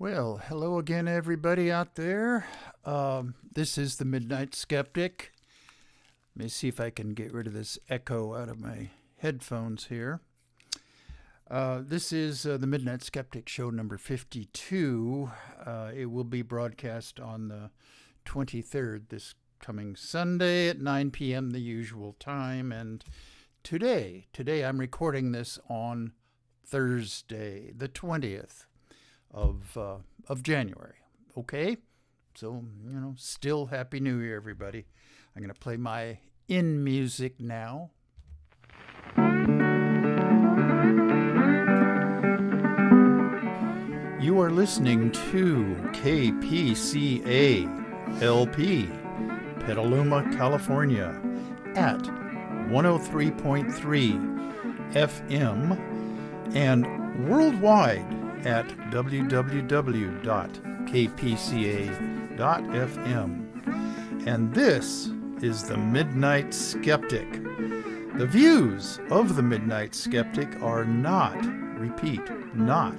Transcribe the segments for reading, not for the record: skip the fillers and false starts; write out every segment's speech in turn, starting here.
Well, hello again, everybody out there. This is the Midnight Skeptic. Let me see if I can get rid of this echo out of my headphones here. This is the Midnight Skeptic show number 52. It will be broadcast on the 23rd, this coming Sunday at 9 p.m., the usual time. And today I'm recording this on Thursday, the 20th of January. Okay? So, still Happy New Year, everybody. I'm going to play my in music now. You are listening to KPCA LP, Petaluma, California, at 103.3 FM and worldwide at www.kpca.fm. And this is the Midnight Skeptic. The views of the Midnight Skeptic are not, repeat, not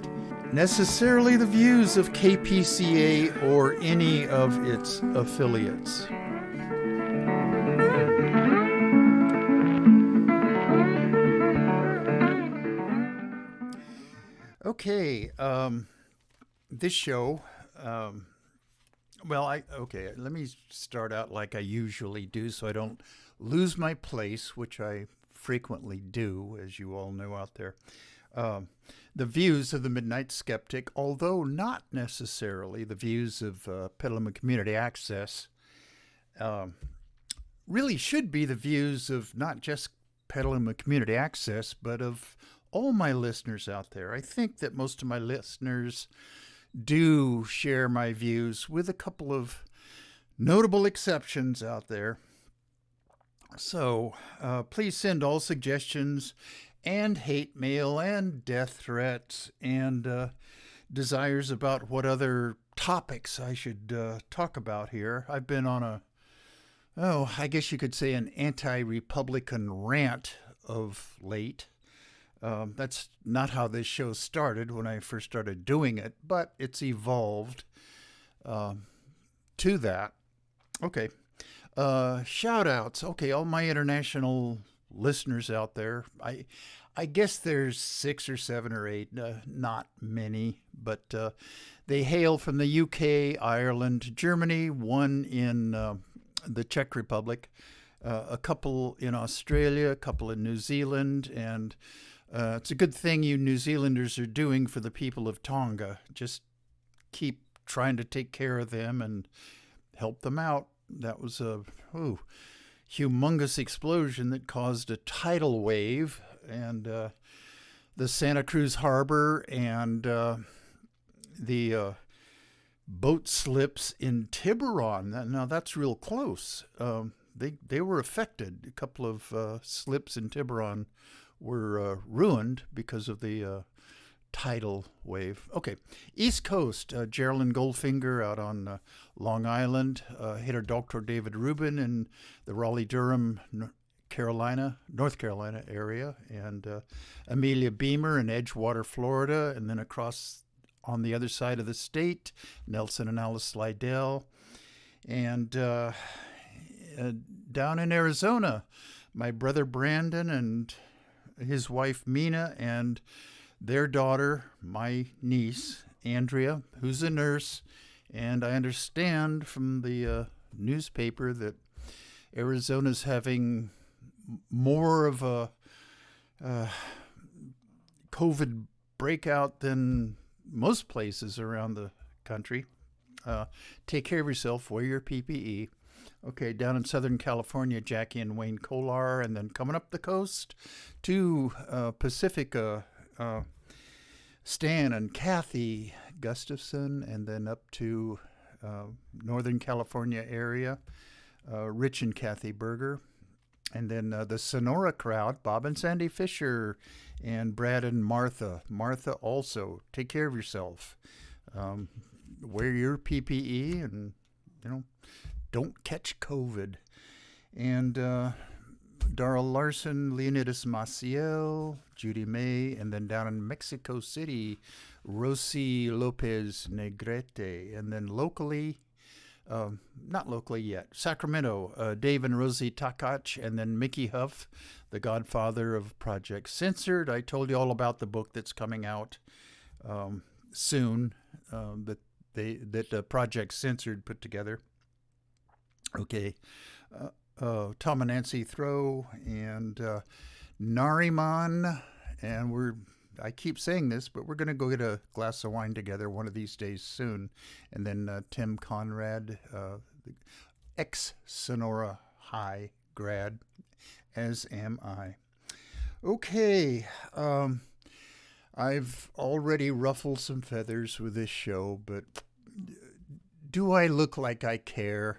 necessarily the views of KPCA or any of its affiliates. Okay, this show, let me start out like I usually do so I don't lose my place, which I frequently do, as you all know out there. The views of the Midnight Skeptic, although not necessarily the views of Petaluma Community Access, really should be the views of not just Petaluma Community Access, but of all my listeners out there. I think that most of my listeners do share my views, with a couple of notable exceptions out there. So please send all suggestions and hate mail and death threats and desires about what other topics I should talk about here. I've been on I guess you could say an anti-Republican rant of late. That's not how this show started when I first started doing it, but it's evolved to that. Okay. Shout outs. Okay, all my international listeners out there. I guess there's 6 or 7 or 8, not many, but they hail from the UK, Ireland, Germany, one in the Czech Republic, a couple in Australia, a couple in New Zealand, and it's a good thing you New Zealanders are doing for the people of Tonga. Just keep trying to take care of them and help them out. That was a humongous explosion that caused a tidal wave, and the Santa Cruz Harbor and the boat slips in Tiburon. Now that's real close. They were affected. A couple of slips in Tiburon were ruined because of the tidal wave. Okay, East Coast, Geraldine Goldfinger out on Long Island, hitter Dr. David Rubin in the Raleigh-Durham, North Carolina area, and Amelia Beamer in Edgewater, Florida, and then across on the other side of the state, Nelson and Alice Slidell, and down in Arizona, my brother Brandon and his wife Mina and their daughter, my niece Andrea, who's a nurse, and I understand from the newspaper that Arizona's having more of a COVID breakout than most places around the country. Take care of yourself, wear your PPE. Okay, down in Southern California, Jackie and Wayne Kolar, and then coming up the coast to Pacifica, Stan and Kathy Gustafson, and then up to Northern California area, Rich and Kathy Berger, and then the Sonora crowd, Bob and Sandy Fisher, and Brad and Martha. Martha also, take care of yourself. Wear your PPE and, don't catch COVID. And Darrell Larson, Leonidas Maciel, Judy May, and then down in Mexico City, Rosie Lopez Negrete. And then locally, not locally yet, Sacramento, Dave and Rosie Takach, and then Mickey Huff, the godfather of Project Censored. I told you all about the book that's coming out soon that Project Censored put together. Okay. Tom and Nancy Throw and Nariman, and I keep saying this, but we're going to go get a glass of wine together one of these days soon. And then Tim Conrad, ex-Sonora High grad, as am I. Okay, I've already ruffled some feathers with this show, but do I look like I care?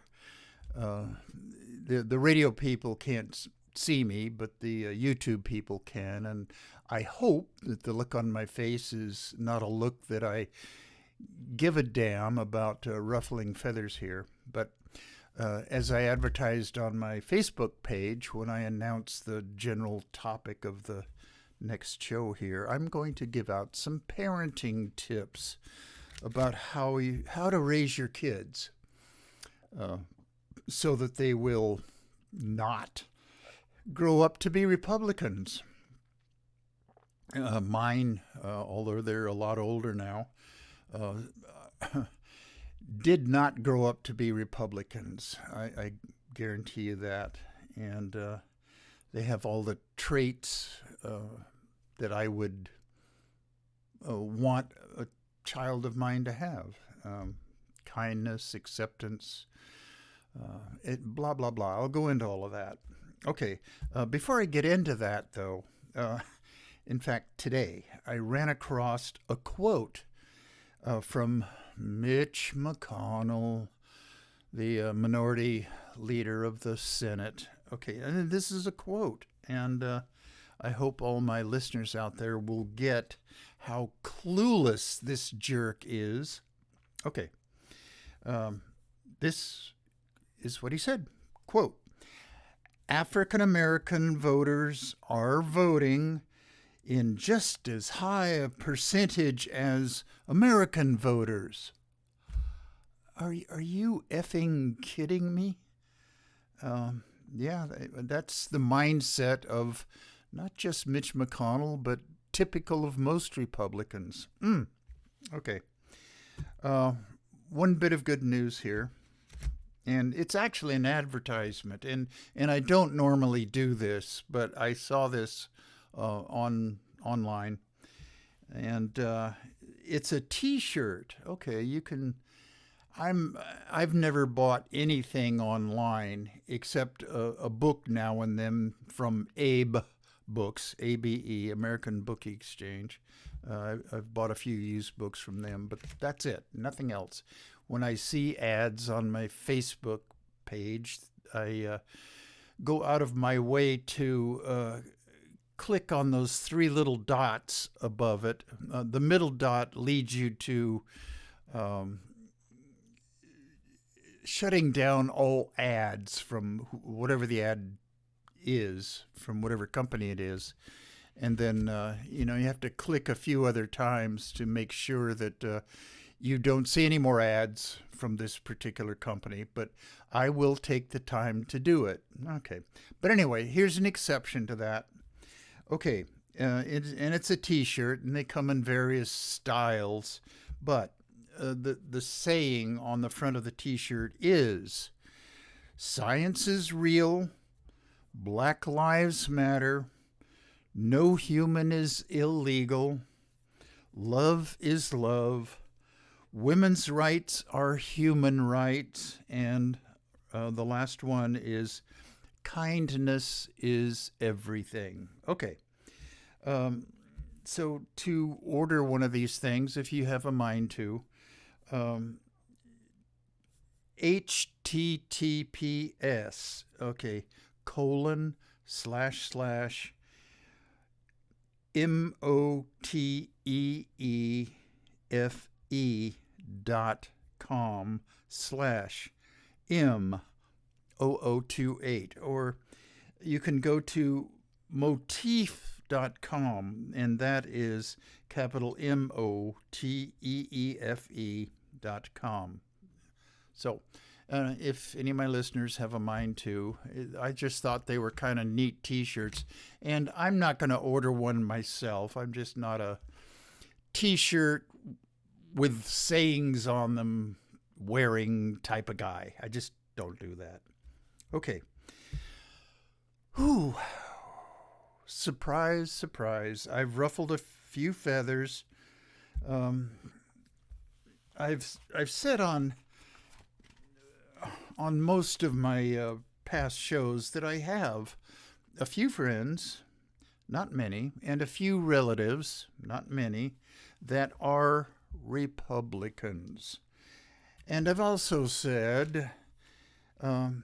The radio people can't see me, but the YouTube people can, and I hope that the look on my face is not a look that I give a damn about ruffling feathers here. But as I advertised on my Facebook page when I announced the general topic of the next show here, I'm going to give out some parenting tips about how to raise your kids so that they will not grow up to be Republicans. Mine, although they're a lot older now, did not grow up to be Republicans. I guarantee you that. And they have all the traits that I would want a child of mine to have. Kindness, acceptance, blah, blah, blah. I'll go into all of that. Okay, before I get into that, though, in fact, today I ran across a quote from Mitch McConnell, the minority leader of the Senate. Okay, and this is a quote, and I hope all my listeners out there will get how clueless this jerk is. Okay, this is what he said, quote, African American voters are voting in just as high a percentage as American voters. Are you effing kidding me? Yeah, that's the mindset of not just Mitch McConnell, but typical of most Republicans. Okay. One bit of good news here. And it's actually an advertisement, and I don't normally do this, but I saw this online, and it's a T-shirt. Okay, you can. I've never bought anything online except a book now and then from Abe Books, ABE, American Book Exchange. I've bought a few used books from them, but that's it. Nothing else. When I see ads on my Facebook page, I go out of my way to click on those three little dots above it. The middle dot leads you to shutting down all ads from whatever the ad is, from whatever company it is. And then, you have to click a few other times to make sure that you don't see any more ads from this particular company, but I will take the time to do it. Okay. But anyway, here's an exception to that. Okay. It's a T-shirt, and they come in various styles, but the saying on the front of the T-shirt is, science is real, Black Lives Matter, no human is illegal, love is love, women's rights are human rights, and the last one is kindness is everything. Okay. So to order one of these things, if you have a mind to, HTTPS, okay, MOTEEFE.com/M0028, or you can go to motif.com/ moteef.com, and that is capital MOTEEFE.com. So, if any of my listeners have a mind to, I just thought they were kind of neat t-shirts, and I'm not going to order one myself. I'm just not a t-shirt with sayings on them wearing type of guy. I just don't do that. Okay. Whew. Surprise, surprise. I've ruffled a few feathers. I've said on most of my past shows that I have a few friends, not many, and a few relatives, not many, that are Republicans. And I've also said, and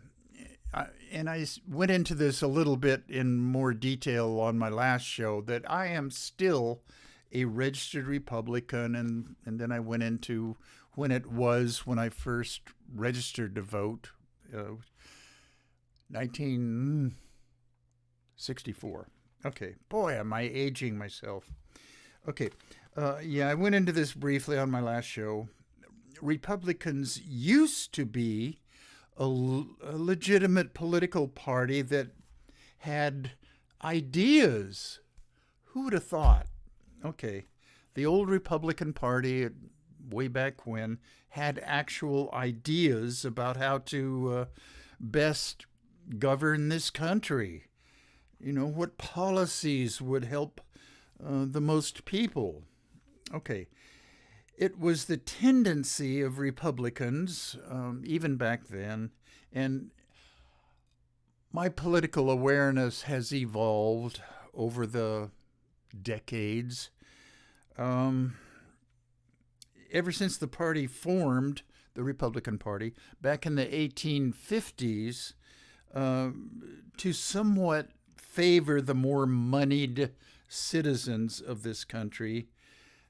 I went into this a little bit in more detail on my last show, that I am still a registered Republican, and then I went into when I first registered to vote, 1964. Okay, boy, am I aging myself. Okay, I went into this briefly on my last show. Republicans used to be a legitimate political party that had ideas. Who would have thought? Okay, the old Republican Party, way back when, had actual ideas about how to best govern this country. You know, what policies would help the most people. Okay, it was the tendency of Republicans, even back then, and my political awareness has evolved over the decades. Ever since the party formed, the Republican Party, back in the 1850s, to somewhat favor the more moneyed citizens of this country,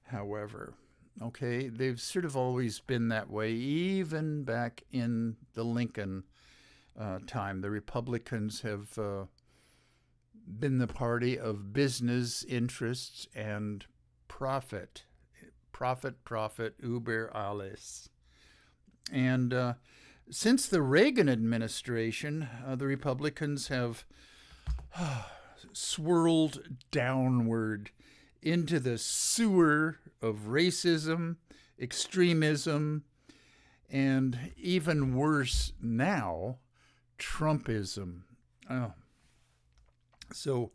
however. Okay, they've sort of always been that way, even back in the Lincoln time. The Republicans have been the party of business interests and profit. Profit, über alles. And since the Reagan administration, the Republicans have swirled downward into the sewer of racism, extremism, and even worse now, Trumpism. Oh. So,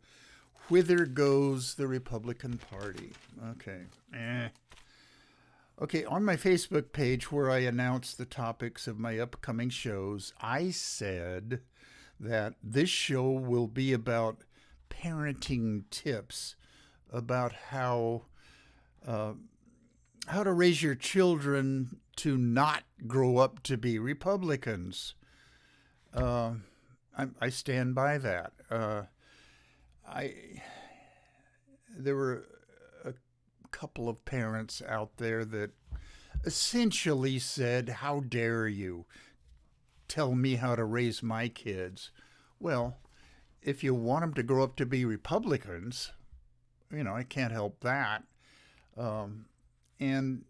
whither goes the Republican Party? Okay. Okay, on my Facebook page where I announced the topics of my upcoming shows, I said that this show will be about parenting tips, about how to raise your children to not grow up to be Republicans. I stand by that. There were a couple of parents out there that essentially said, "How dare you tell me how to raise my kids?" Well, if you want them to grow up to be Republicans, I can't help that. And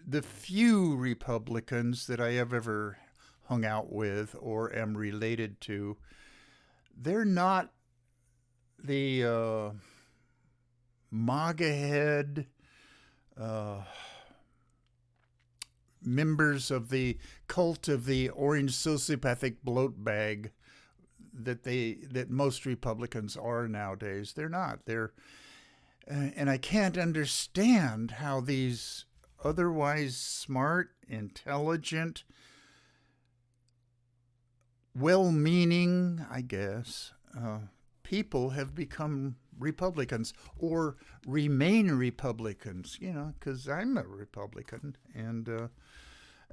the few Republicans that I have ever hung out with or am related to, they're not the MAGA head members of the cult of the orange sociopathic bloat bag that most Republicans are nowadays. They're not. And I can't understand how these otherwise smart, intelligent, well-meaning, I guess, people have become Republicans or remain Republicans, because I'm a Republican, and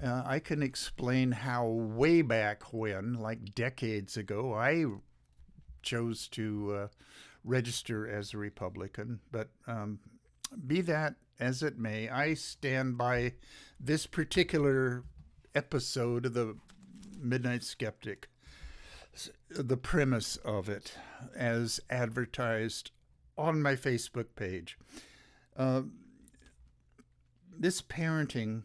I can explain how way back when, like decades ago, I chose to register as a Republican. But be that as it may, I stand by this particular episode of the Midnight Skeptic, the premise of it, as advertised on my Facebook page. Uh, this parenting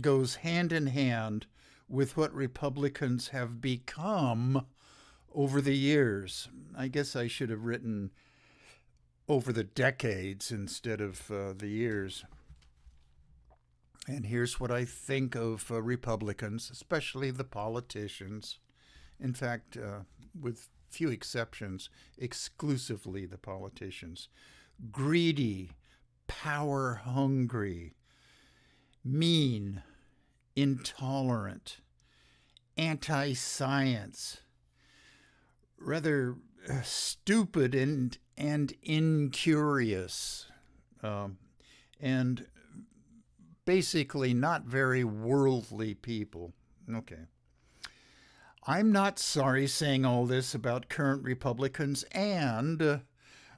goes hand in hand with what Republicans have become over the years. I guess I should have written over the decades instead of the years. And here's what I think of Republicans, especially the politicians. In fact, with few exceptions, exclusively the politicians. Greedy, power hungry, mean, intolerant, anti science, rather stupid and incurious, and basically not very worldly people. Okay. I'm not sorry saying all this about current Republicans, and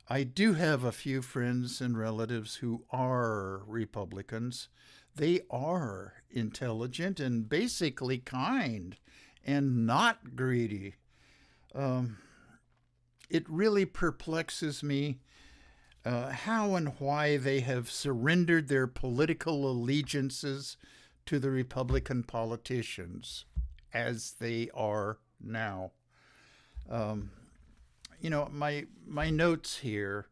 I do have a few friends and relatives who are Republicans. They are intelligent and basically kind and not greedy. It really perplexes me how and why they have surrendered their political allegiances to the Republican politicians as they are now. My notes here,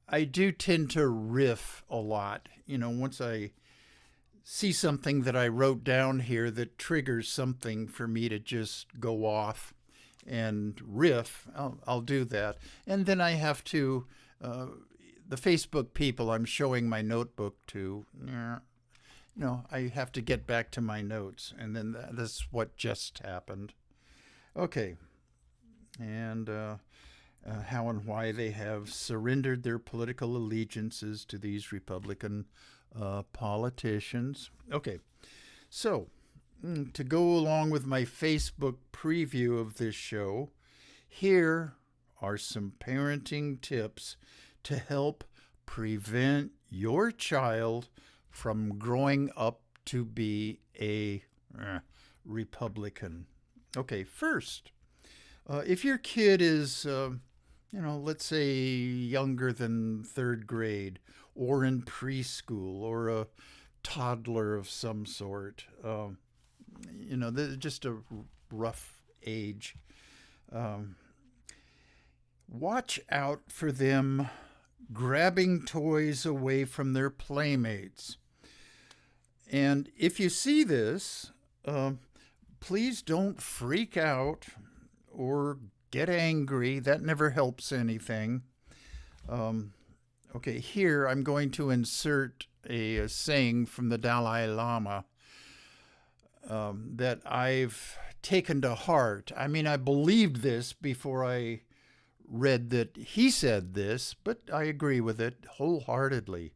I do tend to riff a lot. Once I see something that I wrote down here that triggers something for me to just go off and riff, I'll do that. And then I have to, the Facebook people I'm showing my notebook to, I have to get back to my notes. And then that's what just happened. Okay. And how and why they have surrendered their political allegiances to these Republican politicians. Okay. So, to go along with my Facebook preview of this show, here are some parenting tips to help prevent your child from growing up to be a Republican. Okay, first, if your kid is, let's say younger than third grade or in preschool or a toddler of some sort, just a rough age, watch out for them grabbing toys away from their playmates. And if you see this, please don't freak out or get angry. That never helps anything. Okay, here I'm going to insert a saying from the Dalai Lama that I've taken to heart. I mean, I believed this before I read that he said this, but I agree with it wholeheartedly.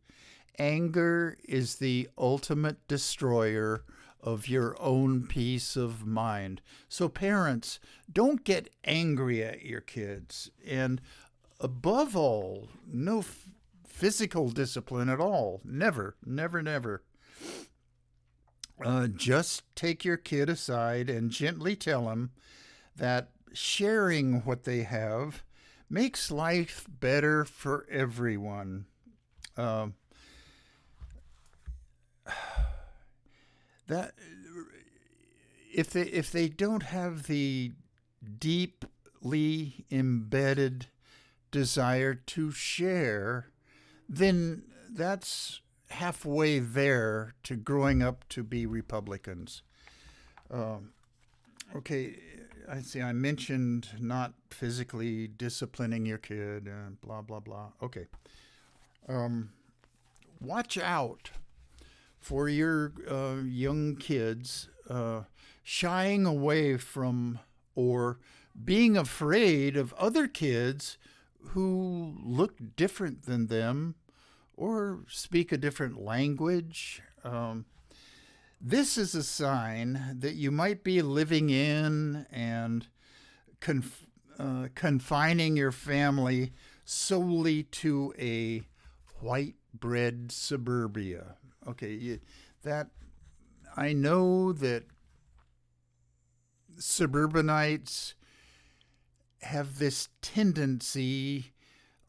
Anger is the ultimate destroyer of your own peace of mind. So parents, don't get angry at your kids. And above all, no physical discipline at all. Never, never, never. Just take your kid aside and gently tell him that sharing what they have makes life better for everyone. That if they don't have the deeply embedded desire to share, then that's halfway there to growing up to be Republicans. Okay, I see. I mentioned not physically disciplining your kid, blah blah blah. Okay. Watch out for your young kids shying away from or being afraid of other kids who look different than them or speak a different language. This is a sign that you might be living in and confining your family solely to a white bread suburbia. Okay, that I know that suburbanites have this tendency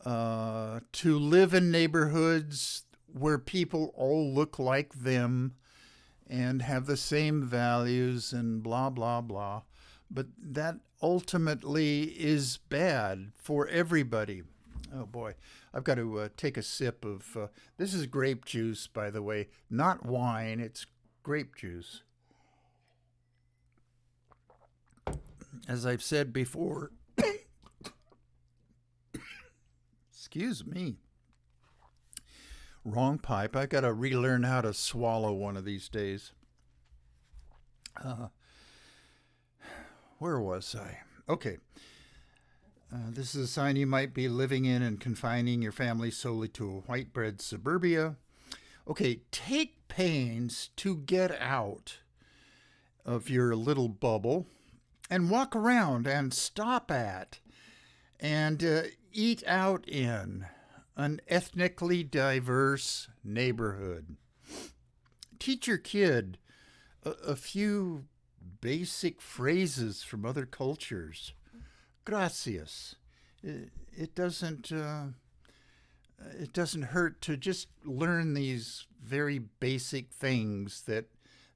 to live in neighborhoods where people all look like them and have the same values and blah, blah, blah. But that ultimately is bad for everybody. Oh boy, I've got to take a sip of. This is grape juice, by the way, not wine, it's grape juice. As I've said before, excuse me, wrong pipe. I got to relearn how to swallow one of these days. Where was I? Okay. This is a sign you might be living in and confining your family solely to a white bread suburbia. Okay, take pains to get out of your little bubble and walk around and stop at and eat out in an ethnically diverse neighborhood. Teach your kid a few basic phrases from other cultures. Gracias. It doesn't hurt to just learn these very basic things, that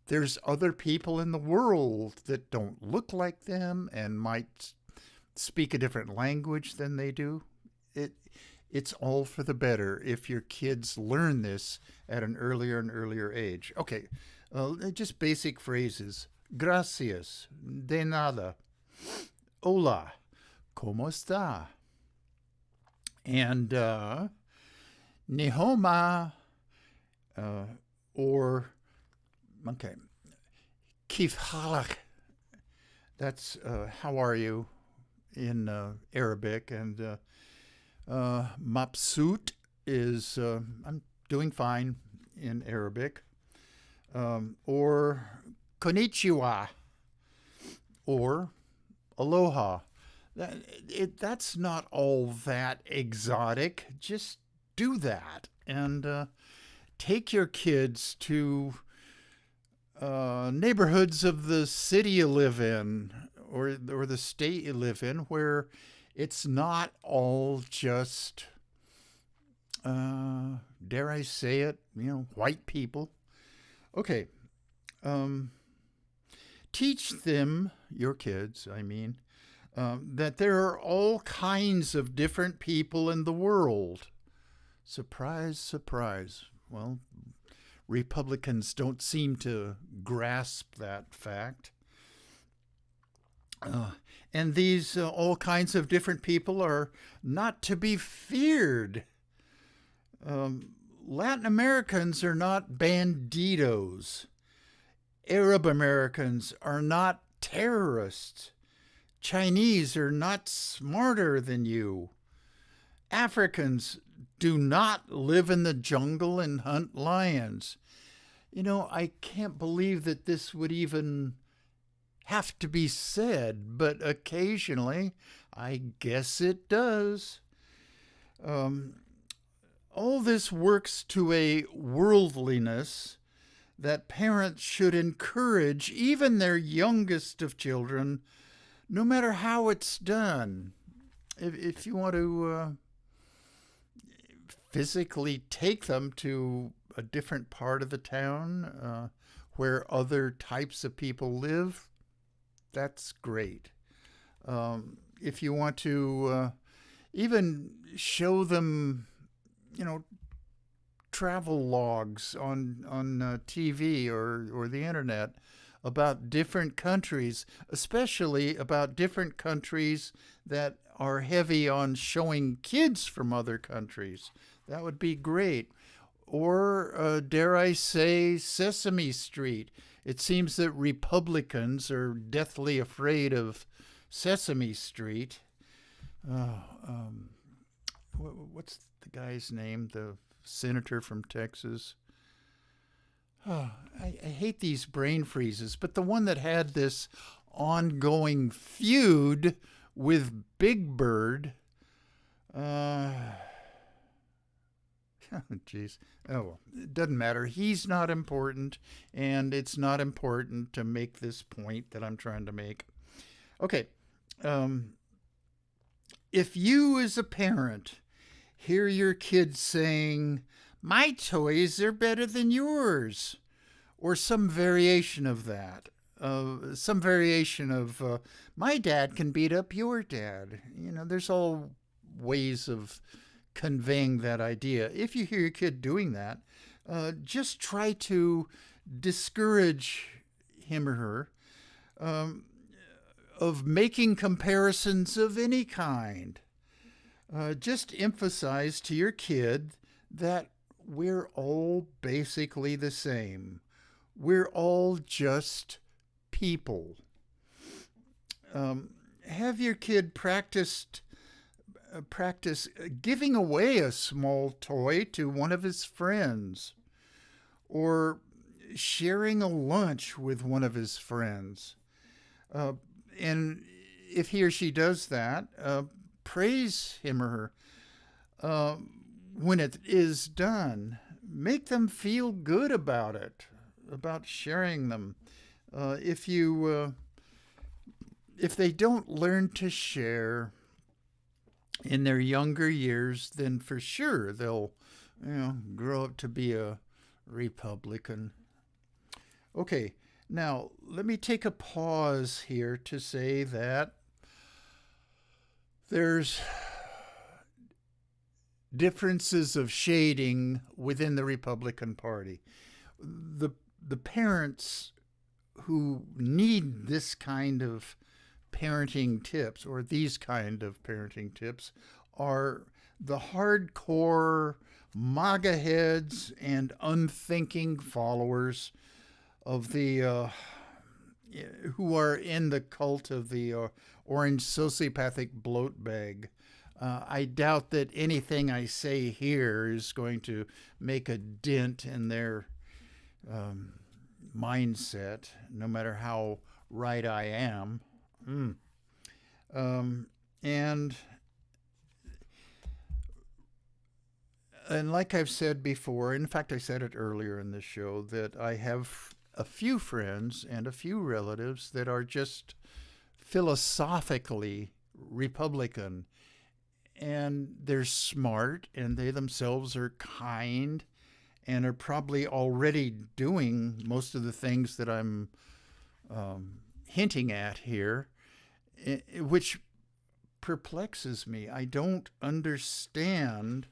there's other people in the world that don't look like them and might speak a different language than they do. It's all for the better if your kids learn this at an earlier and earlier age. Okay, just basic phrases. Gracias, de nada, hola, ¿cómo está? And Nihoma, or, okay, Kif halak. That's how are you in Arabic. And Mabsut is I'm doing fine in Arabic. Or Konnichiwa, or Aloha. That's not all that exotic. Just do that and take your kids to neighborhoods of the city you live in, or the state you live in, where it's not all just, dare I say it, white people. Okay. Teach them, your kids, I mean, that there are all kinds of different people in the world. Surprise, surprise. Well, Republicans don't seem to grasp that fact. And these all kinds of different people are not to be feared. Latin Americans are not banditos. Arab Americans are not terrorists. Chinese are not smarter than you. Africans do not live in the jungle and hunt lions. I can't believe that this would even have to be said, but occasionally I guess it does. All this works to a worldliness that parents should encourage even their youngest of children, no matter how it's done. If you want to physically take them to a different part of the town where other types of people live, that's great. If you want to even show them, travel logs on TV or the internet about different countries, especially about different countries that are heavy on showing kids from other countries, that would be great. Or, dare I say, Sesame Street. It seems that Republicans are deathly afraid of Sesame Street. What's the guy's name? The senator from Texas. I hate these brain freezes, but the one that had this ongoing feud with Big Bird. Jeez. Oh, well, it doesn't matter. He's not important, and it's not important to make this point that I'm trying to make. Okay. If you, as a parent, hear your kids saying, "My toys are better than yours," or some variation of that, some variation of, "My dad can beat up your dad." There's all ways of conveying that idea. If you hear your kid doing that, just try to discourage him or her um, of making comparisons of any kind. Just emphasize to your kid that we're all basically the same. We're all just people. Have your kid practice giving away a small toy to one of his friends, or sharing a lunch with one of his friends. And if he or she does that, praise him or her when it is done. Make them feel good about it, about sharing them. If they don't learn to share in their younger years, then for sure they'll grow up to be a Republican. Okay, now let me take a pause here to say that there's differences of shading within the Republican Party. The parents who need this kind of parenting tips, or these kind of parenting tips, are the hardcore MAGA heads and unthinking followers of the who are in the cult of the orange sociopathic bloat bag. I doubt that anything I say here is going to make a dent in their mindset, no matter how right I am. And like I've said before, in fact, I said it earlier in this show, that I have a few friends and a few relatives that are just philosophically Republican. And they're smart, and they themselves are kind, and are probably already doing most of the things that I'm hinting at here, which perplexes me. I don't understand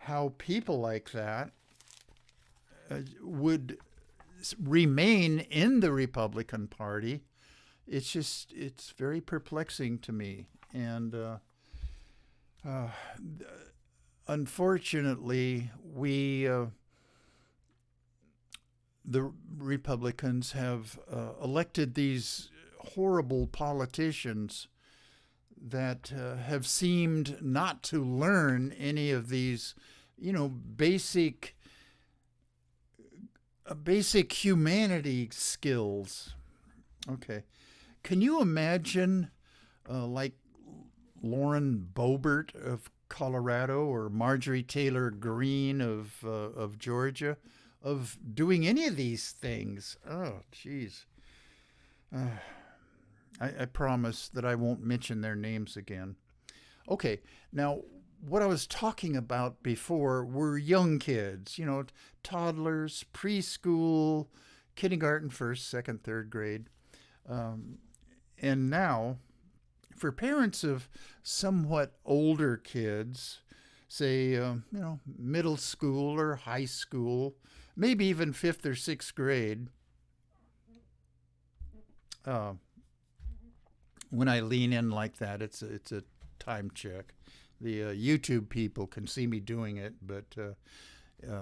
how people like that would remain in the Republican Party. It's very perplexing to me. And unfortunately, the Republicans have elected these horrible politicians that have seemed not to learn any of these, basic humanity skills. Okay. Can you imagine, like Lauren Boebert of Colorado, or Marjorie Taylor Greene of Georgia, of doing any of these things? Oh, geez. I promise that I won't mention their names again. Okay, now what I was talking about before were young kids, toddlers, preschool, kindergarten, first, second, third grade. And now, for parents of somewhat older kids, say, middle school or high school, maybe even fifth or sixth grade, when I lean in like that, it's a time check. The YouTube people can see me doing it, but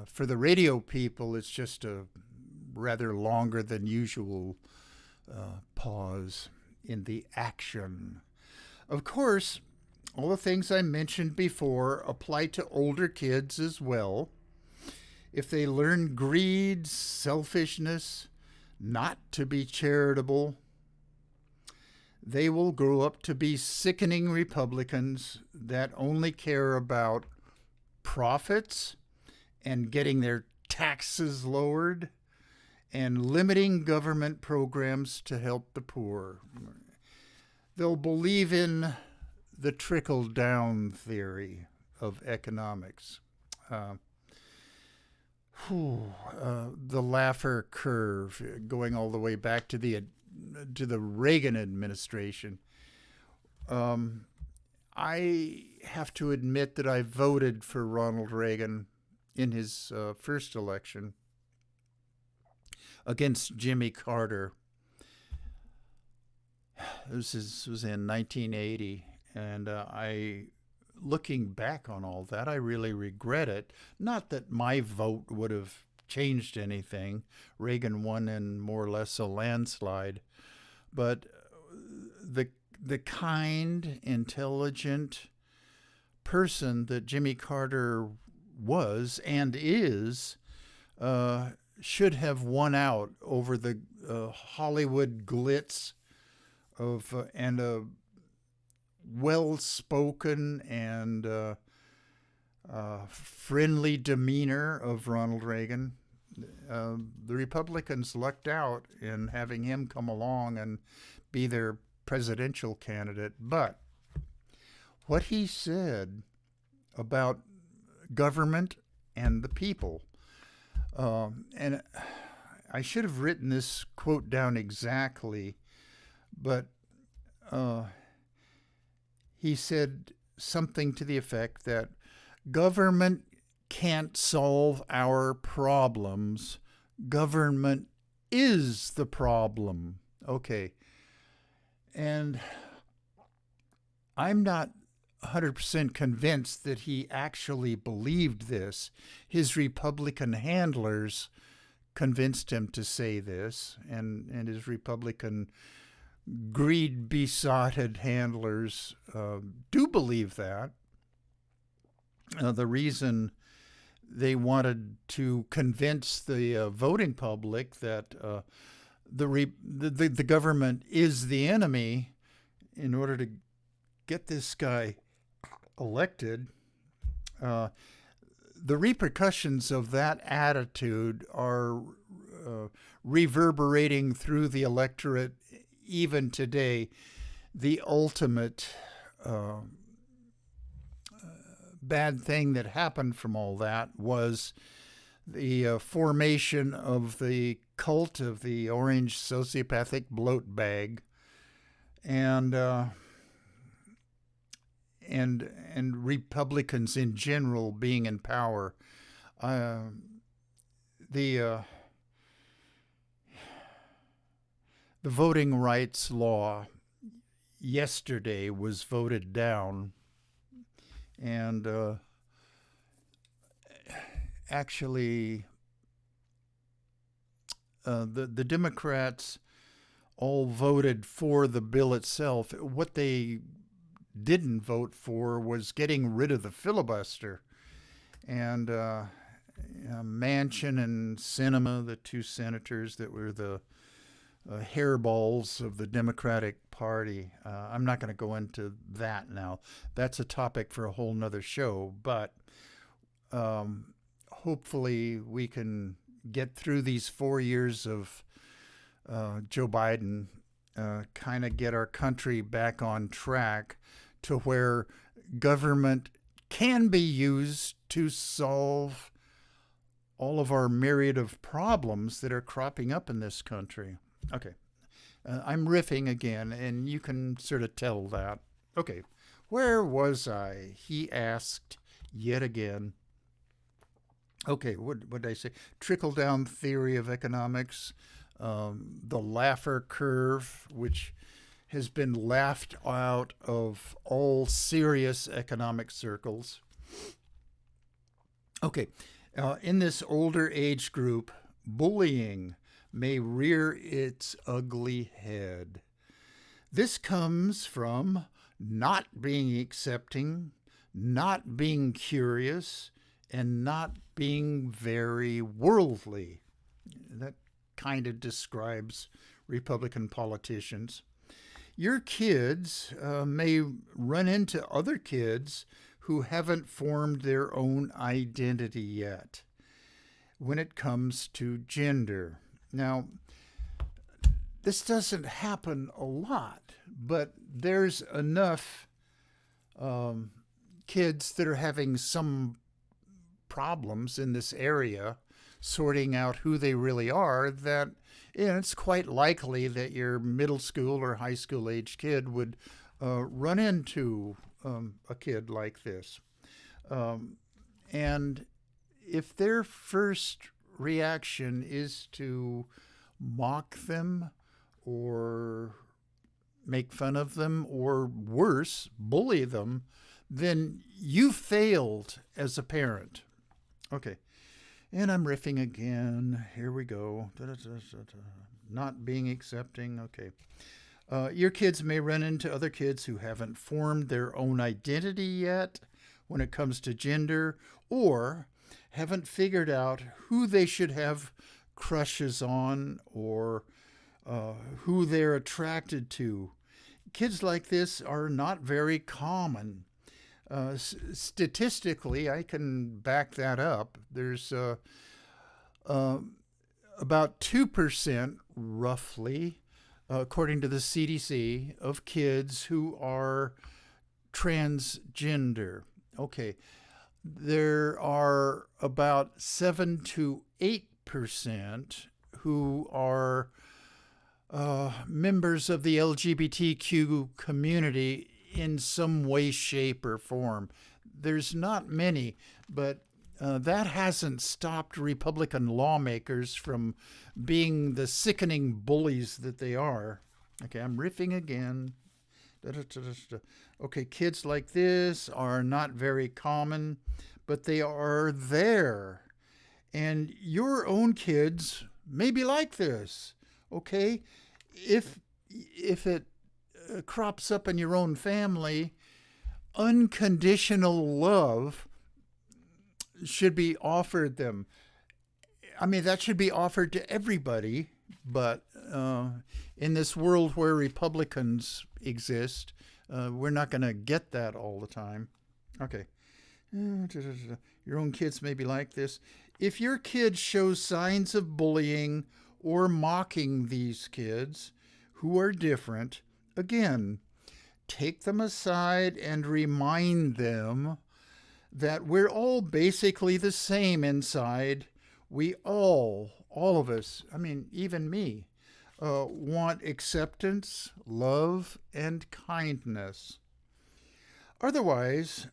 for the radio people, it's just a rather longer than usual pause in the action. Of course, all the things I mentioned before apply to older kids as well. If they learn greed, selfishness, not to be charitable, they will grow up to be sickening Republicans that only care about profits and getting their taxes lowered and limiting government programs to help the poor. They'll believe in the trickle-down theory of economics. Uh, the Laffer curve, going all the way back to the Reagan administration. I have to admit that I voted for Ronald Reagan in his first election against Jimmy Carter. This was in 1980, and looking back on all that, I really regret it. Not that my vote would have changed anything. Reagan won in more or less a landslide, but the kind, intelligent person that Jimmy Carter was and is should have won out over the Hollywood glitz of and a well-spoken and friendly demeanor of Ronald Reagan. The Republicans lucked out in having him come along and be their presidential candidate. But what he said about government and the people, and I should have written this quote down exactly, but he said something to the effect that government can't solve our problems. Government is the problem. Okay. And I'm not 100% convinced that he actually believed this. His Republican handlers convinced him to say this, and his Republican greed-besotted handlers do believe that. The reason they wanted to convince the voting public that the government is the enemy in order to get this guy elected, the repercussions of that attitude are reverberating through the electorate even today. The ultimate bad thing that happened from all that was the formation of the cult of the orange sociopathic bloat bag, and Republicans in general being in power. The voting rights law yesterday was voted down, and actually the Democrats all voted for the bill itself. What they didn't vote for was getting rid of the filibuster. And Manchin and Sinema, the two senators that were the hairballs of the Democratic Party. I'm not going to go into that now. That's a topic for a whole nother show. But hopefully we can get through these 4 years of Joe Biden, kind of get our country back on track to where government can be used to solve all of our myriad of problems that are cropping up in this country. Okay, I'm riffing again, and you can sort of tell that. Okay, where was I? He asked yet again. Okay, what did I say? Trickle-down theory of economics, the Laffer curve, which has been laughed out of all serious economic circles. Okay, in this older age group, bullying may rear its ugly head. This comes from not being accepting, not being curious, and not being very worldly. That kind of describes Republican politicians. Your kids may run into other kids who haven't formed their own identity yet when it comes to gender. Now, this doesn't happen a lot, but there's enough um, kids that are having some problems in this area, sorting out who they really are, that it's quite likely that your middle school or high school age kid would run into a kid like this. Um, and if their first reaction is to mock them or make fun of them or worse, bully them, then you failed as a parent. Okay. And I'm riffing again. Here we go. Not being accepting. Okay. Your kids may run into other kids who haven't formed their own identity yet when it comes to gender, or haven't figured out who they should have crushes on, or who they're attracted to. Kids like this are not very common. Statistically, I can back that up. There's uh, about 2%, roughly, according to the CDC, of kids who are transgender. Okay. There are about 7 to 8% who are members of the LGBTQ community in some way, shape, or form. There's not many, but that hasn't stopped Republican lawmakers from being the sickening bullies that they are. Okay, I'm riffing again. Okay, kids like this are not very common, but they are there. And your own kids may be like this. Okay, if it crops up in your own family, unconditional love should be offered them. I mean, that should be offered to everybody, but in this world where Republicans exist, we're not going to get that all the time. Okay. Your own kids may be like this. If your kid shows signs of bullying or mocking these kids who are different, again, take them aside and remind them that we're all basically the same inside. We all of us, I mean, even me, want acceptance, love, and kindness. Otherwise,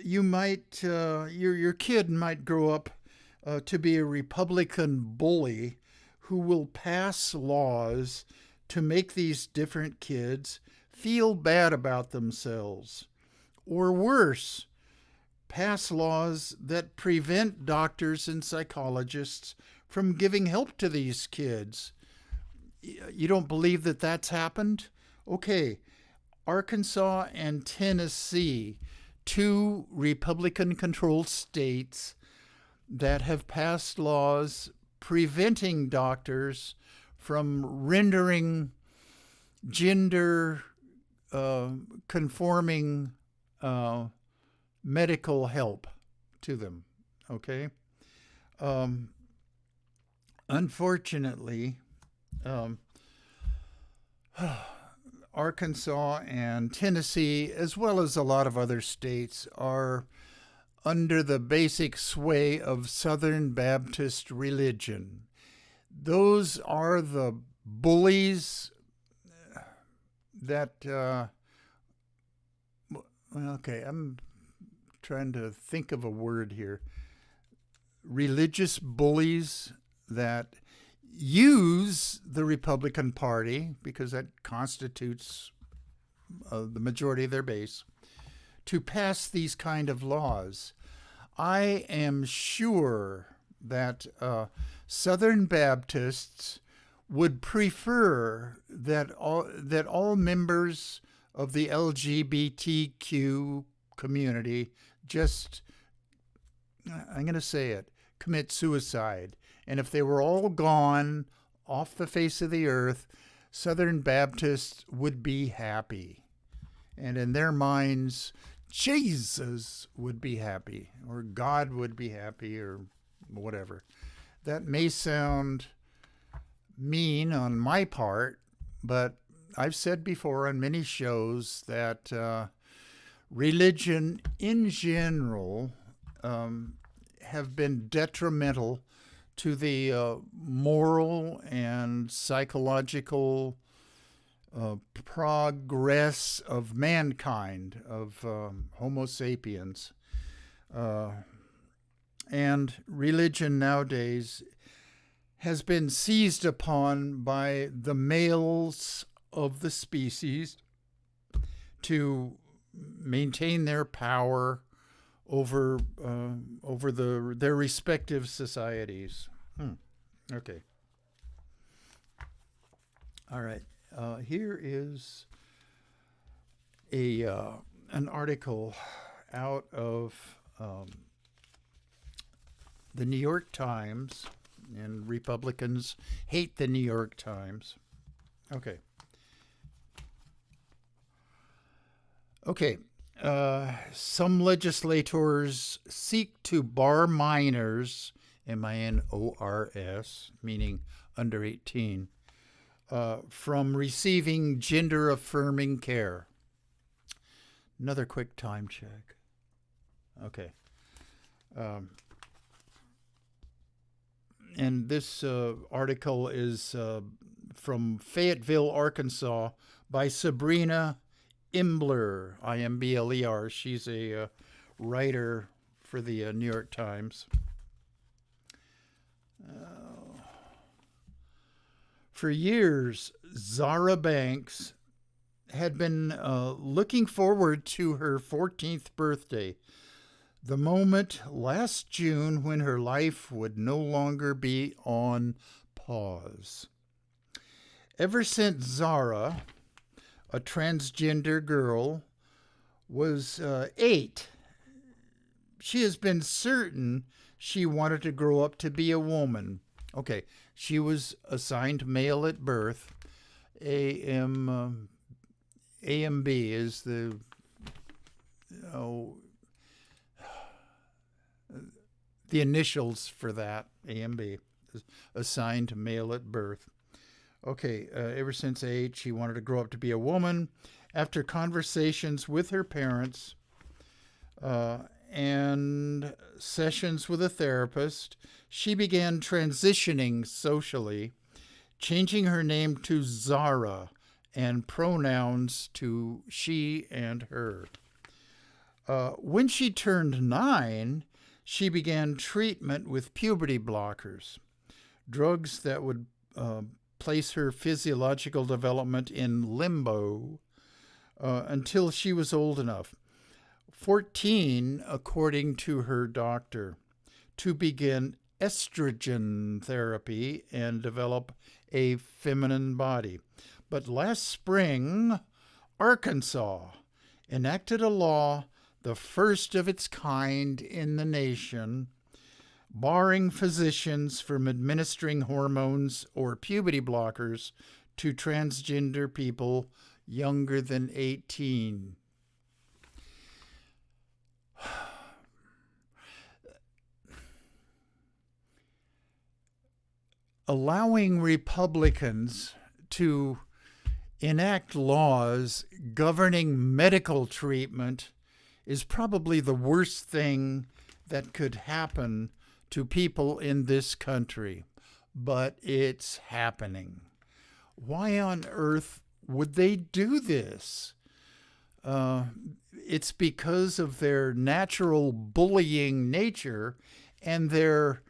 you might, your kid might grow up to be a Republican bully who will pass laws to make these different kids feel bad about themselves. Or worse, pass laws that prevent doctors and psychologists from giving help to these kids. You don't believe that that's happened? Okay, Arkansas and Tennessee, two Republican controlled states that have passed laws preventing doctors from rendering gender conforming medical help to them. Okay. Unfortunately, um, Arkansas and Tennessee, as well as a lot of other states, are under the basic sway of Southern Baptist religion. Those are the bullies that, okay, I'm trying to think of a word here. Religious bullies that use the Republican Party, because that constitutes the majority of their base, to pass these kind of laws. I am sure that Southern Baptists would prefer that all members of the LGBTQ community just, I'm going to say it, commit suicide. And if they were all gone off the face of the earth, Southern Baptists would be happy. And in their minds, Jesus would be happy, or God would be happy, or whatever. That may sound mean on my part, but I've said before on many shows that religion in general have been detrimental to the moral and psychological progress of mankind, of Homo sapiens. And religion nowadays has been seized upon by the males of the species to maintain their power over their respective societies. Okay. All right. Here is an article out of the New York Times, and Republicans hate the New York Times. Okay. Some legislators seek to bar minors, minors, meaning under 18, from receiving gender-affirming care. Another quick time check. Okay. And this article is from Fayetteville, Arkansas, by Sabrina Imbler, Imbler. She's a writer for the New York Times. For years, Zara Banks had been looking forward to her 14th birthday, the moment last June when her life would no longer be on pause. Ever since Zara, a transgender girl, was 8, she has been certain she wanted to grow up to be a woman. Okay, she was assigned male at birth. AMB is the initials for that. AMB is assigned male at birth. Okay, ever since 8, she wanted to grow up to be a woman. After conversations with her parents and sessions with a therapist, she began transitioning socially, changing her name to Zara and pronouns to she and her. When she turned 9, she began treatment with puberty blockers, drugs that would place her physiological development in limbo until she was old enough, 14, according to her doctor, to begin estrogen therapy and develop a feminine body. But last spring, Arkansas enacted a law, the first of its kind in the nation, barring physicians from administering hormones or puberty blockers to transgender people younger than 18. Allowing Republicans to enact laws governing medical treatment is probably the worst thing that could happen to people in this country, but it's happening. Why on earth would they do this? It's because of their natural bullying nature and their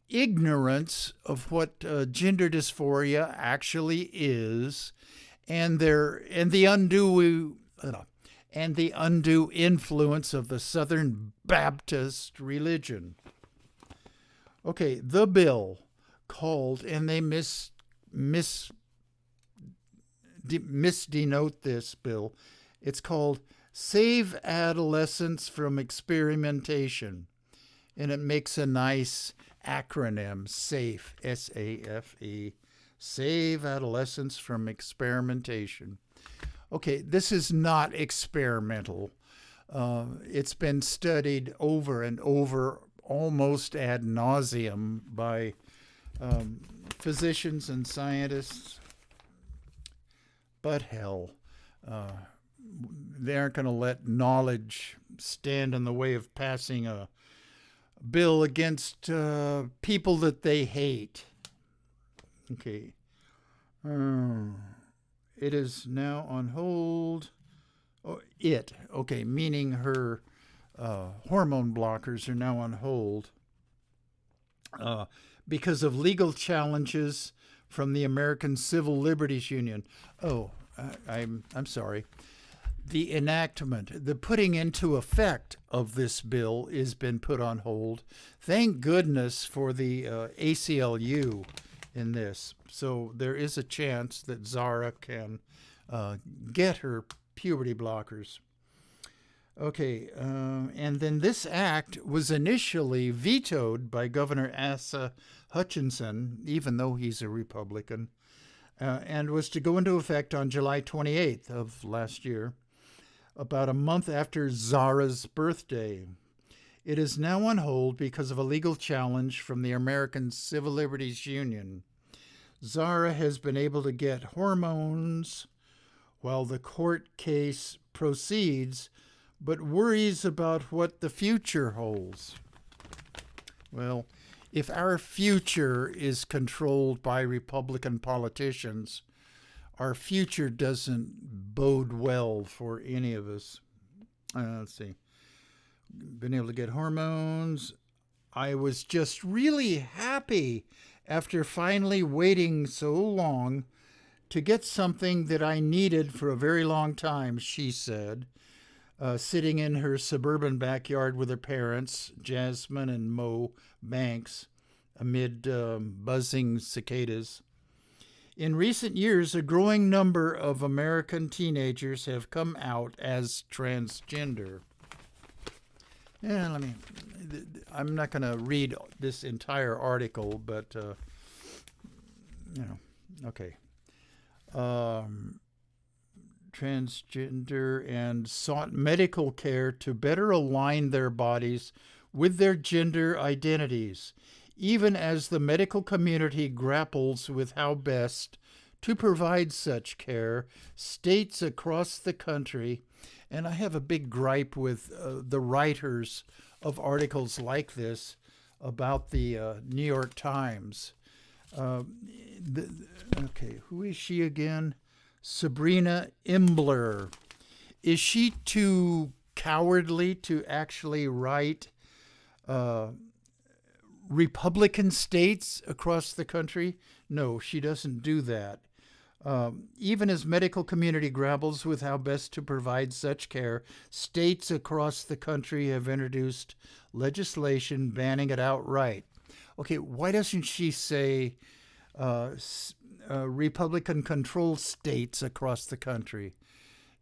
ignorance of what gender dysphoria actually is, and the undue influence of the Southern Baptist religion. Okay, the bill called, and they misdenote this bill. It's called Save Adolescents from Experimentation, and it makes a nice acronym, SAFE, S-A-F-E, Save Adolescents from Experimentation. Okay, this is not experimental. It's been studied over and over, almost ad nauseum, by physicians and scientists. But hell, they aren't going to let knowledge stand in the way of passing a bill against people that they hate. Okay. It is now on hold. Oh, okay, meaning her hormone blockers are now on hold because of legal challenges from the American Civil Liberties Union. Oh, I'm sorry. The enactment, the putting into effect of this bill has been put on hold. Thank goodness for the ACLU in this. So there is a chance that Zara can get her puberty blockers. Okay, and then this act was initially vetoed by Governor Asa Hutchinson, even though he's a Republican, and was to go into effect on July 28th of last year, about a month after Zara's birthday. It is now on hold because of a legal challenge from the American Civil Liberties Union. Zara has been able to get hormones while the court case proceeds, but worries about what the future holds. Well, if our future is controlled by Republican politicians, our future doesn't bode well for any of us. Let's see. Been able to get hormones. I was just really happy after finally waiting so long to get something that I needed for a very long time, she said, sitting in her suburban backyard with her parents, Jasmine and Mo Banks, amid buzzing cicadas. In recent years, a growing number of American teenagers have come out as transgender. Yeah, I'm not going to read this entire article, but, okay. Transgender and sought medical care to better align their bodies with their gender identities, even as the medical community grapples with how best to provide such care. States across the country, and I have a big gripe with the writers of articles like this about the New York Times. Okay, who is she again? Sabrina Imbler. Is she too cowardly to actually write Republican states across the country? No, she doesn't do that. Even as medical community grapples with how best to provide such care, states across the country have introduced legislation banning it outright. Okay, why doesn't she say Republican-controlled states across the country?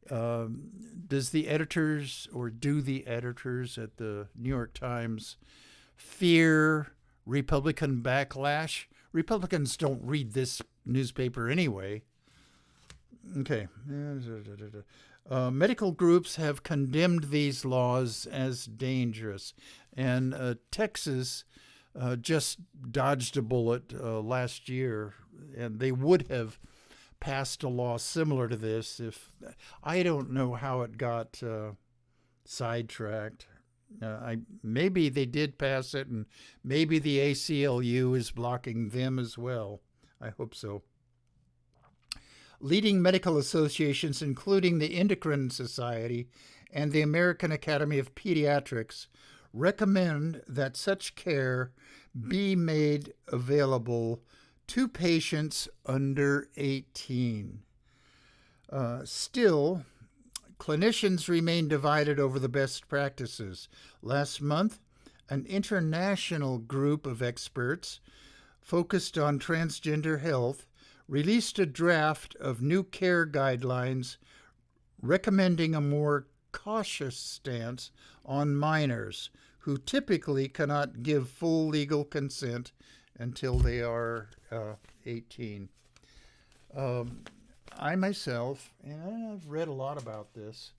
Does the editors, or do the editors at the New York Times fear Republican backlash? Republicans don't read this newspaper anyway. Okay. Medical groups have condemned these laws as dangerous, and Texas just dodged a bullet last year, and they would have passed a law similar to this if I don't know how it got sidetracked. Maybe they did pass it, and maybe the ACLU is blocking them as well. I hope so. Leading medical associations, including the Endocrine Society and the American Academy of Pediatrics, recommend that such care be made available to patients under 18. Still, clinicians remain divided over the best practices. Last month, an international group of experts focused on transgender health released a draft of new care guidelines recommending a more cautious stance on minors who typically cannot give full legal consent until they are 18. I myself, and I've read a lot about this,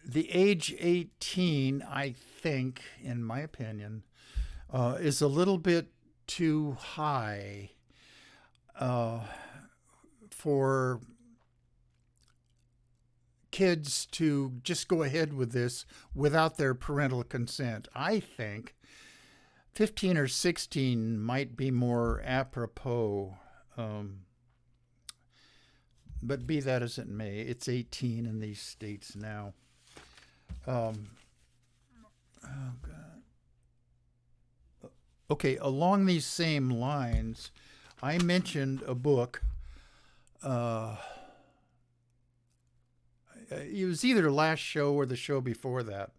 the age 18, I think, in my opinion, is a little bit too high for kids to just go ahead with this without their parental consent. I think 15 or 16 might be more apropos. But be that as it may, it's 18 in these states now. Oh, God. Okay, along these same lines, I mentioned a book. It was either last show or the show before that.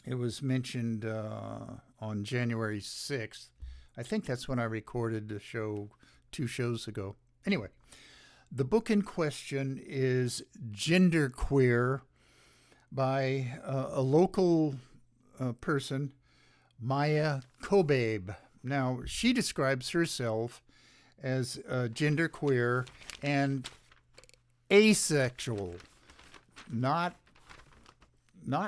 It was mentioned on January 6th. I think that's when I recorded the show 2 shows ago. Anyway, the book in question is Genderqueer by a local person, Maya Kobabe. Now, she describes herself as genderqueer and asexual, not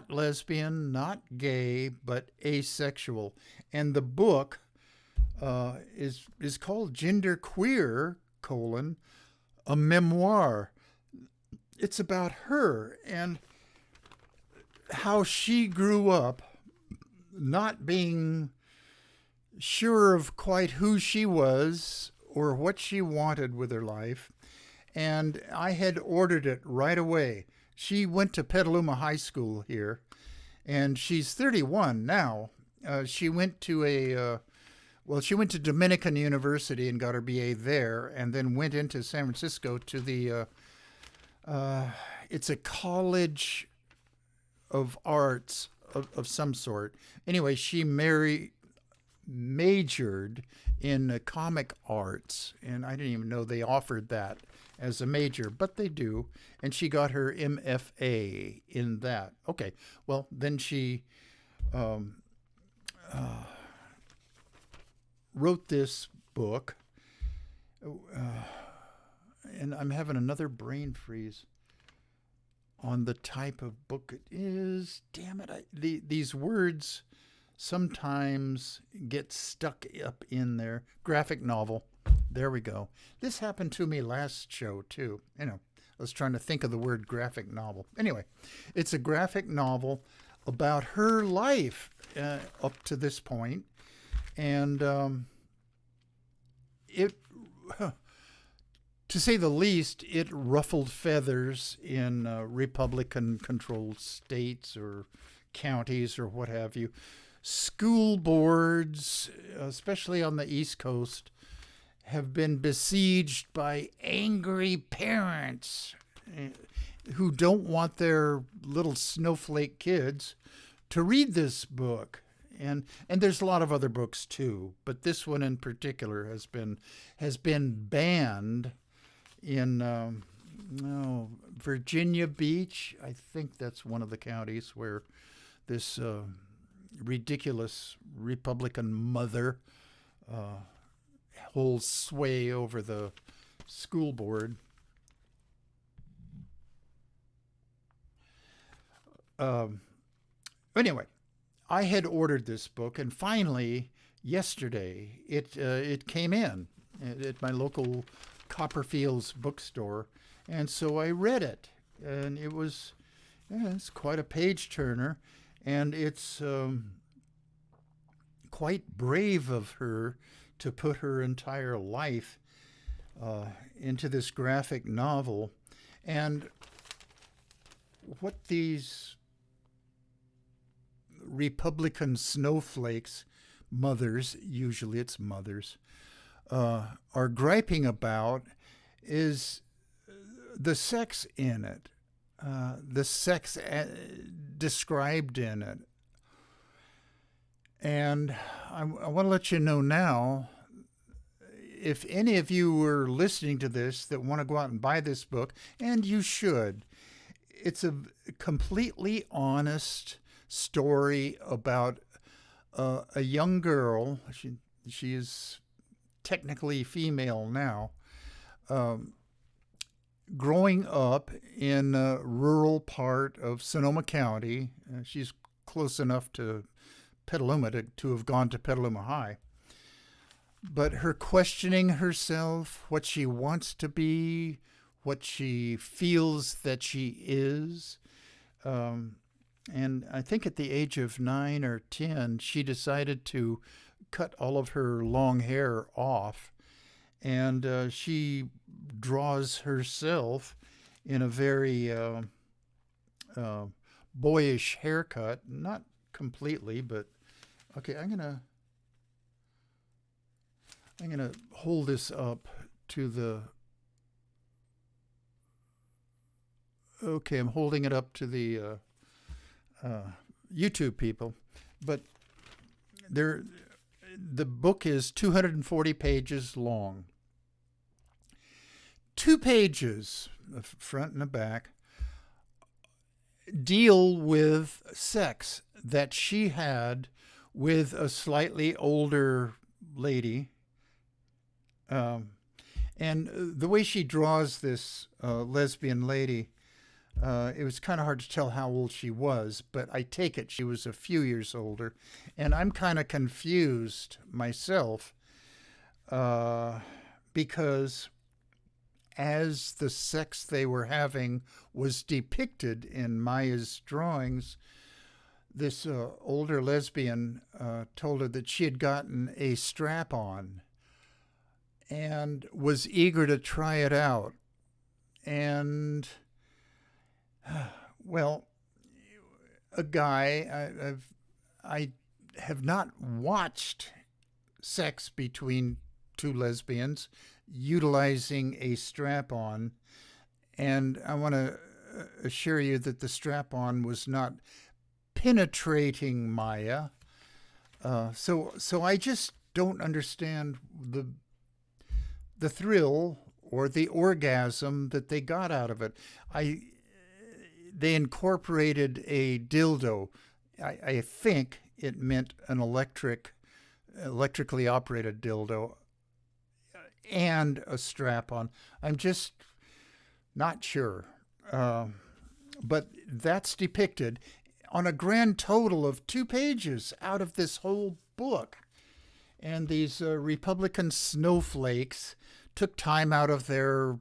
lesbian, not gay, but asexual. And the book is called Genderqueer, a memoir. It's about her and how she grew up not being sure of quite who she was or what she wanted with her life. And I had ordered it right away. She went to Petaluma High School here, and she's 31 now. She went to she went to Dominican University and got her BA there, and then went into San Francisco to the, it's a college of arts of some sort. Anyway, she majored in comic arts, and I didn't even know they offered that as a major, but they do. And she got her MFA in that. Okay, well, then she wrote this book, and I'm having another brain freeze on the type of book it is. Damn it, these words sometimes get stuck up in there. Graphic novel. There we go. This happened to me last show, too. I was trying to think of the word graphic novel. Anyway, it's a graphic novel about her life up to this point. And to say the least, it ruffled feathers in Republican-controlled states or counties or what have you. School boards, especially on the East Coast, have been besieged by angry parents who don't want their little snowflake kids to read this book. And there's a lot of other books too, but this one in particular has been banned in Virginia Beach. I think that's one of the counties where this ridiculous Republican mother holds sway over the school board. Anyway, I had ordered this book, and finally, yesterday, it came in at my local Copperfield's bookstore, and so I read it, and it's quite a page turner, and it's quite brave of her to put her entire life into this graphic novel. And what these Republican snowflakes, mothers, usually it's mothers, are griping about is the sex in it, the sex described in it. And I want to let you know now, if any of you were listening to this that want to go out and buy this book, and you should, it's a completely honest story about a young girl. She is technically female now, growing up in a rural part of Sonoma County. She's close enough to Petaluma to have gone to Petaluma High. But her questioning herself, what she wants to be, what she feels that she is. And I think at the age of 9 or 10, she decided to cut all of her long hair off. And she draws herself in a very boyish haircut. Not completely, but okay, I'm gonna hold this up to the. Okay, I'm holding it up to the YouTube people, but the book is 240 pages long. 2 pages, the front and the back, deal with sex that she had with a slightly older lady. And the way she draws this lesbian lady, it was kind of hard to tell how old she was, but I take it she was a few years older. And I'm kind of confused myself because as the sex they were having was depicted in Maya's drawings, this older lesbian told her that she had gotten a strap-on and was eager to try it out. And, well, a guy, I have not watched sex between 2 lesbians utilizing a strap-on, and I want to assure you that the strap-on was not penetrating Maya. So I just don't understand the thrill or the orgasm that they got out of it. They incorporated a dildo. I think it meant an electrically operated dildo and a strap-on. I'm just not sure. But that's depicted on a grand total of 2 pages out of this whole book. And these Republican snowflakes took time out of their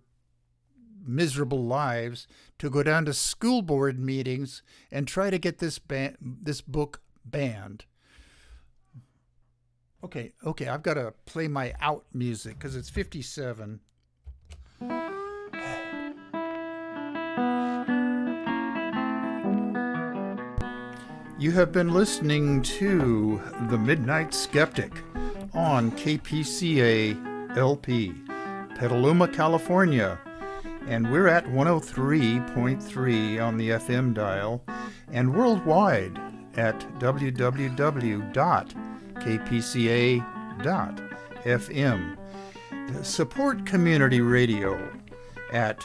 miserable lives to go down to school board meetings and try to get this book banned. Okay, I've got to play my out music because it's 57. You have been listening to The Midnight Skeptic on KPCA LP, Petaluma, California. And we're at 103.3 on the FM dial and worldwide at www.kpca.fm. Support community radio at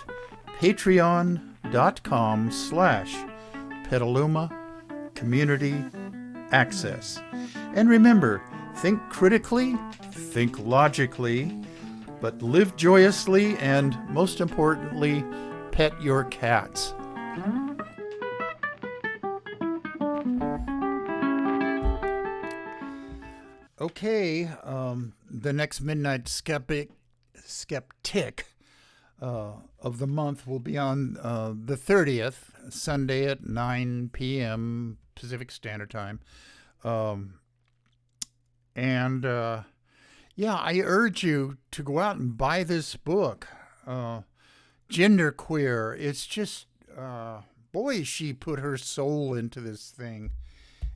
patreon.com/Petaluma Community Access. And remember, think critically, think logically, but live joyously, and most importantly, pet your cats. Okay, the next Midnight Skeptic of the month will be on the 30th, Sunday at 9 p.m. Pacific Standard Time. Yeah, I urge you to go out and buy this book, Genderqueer. It's just, boy, she put her soul into this thing.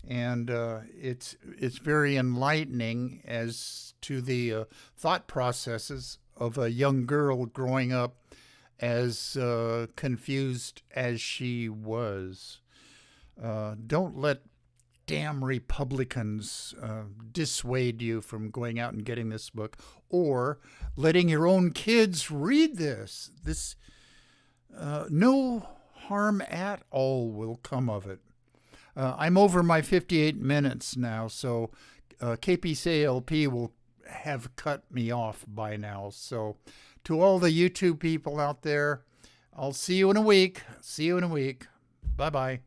And it's very enlightening as to the thought processes of a young girl growing up as confused as she was. Don't let damn Republicans dissuade you from going out and getting this book, or letting your own kids read this. No harm at all will come of it. I'm over my 58 minutes now, so KPCLP will have cut me off by now. So to all the YouTube people out there, I'll see you in a week. Bye-bye.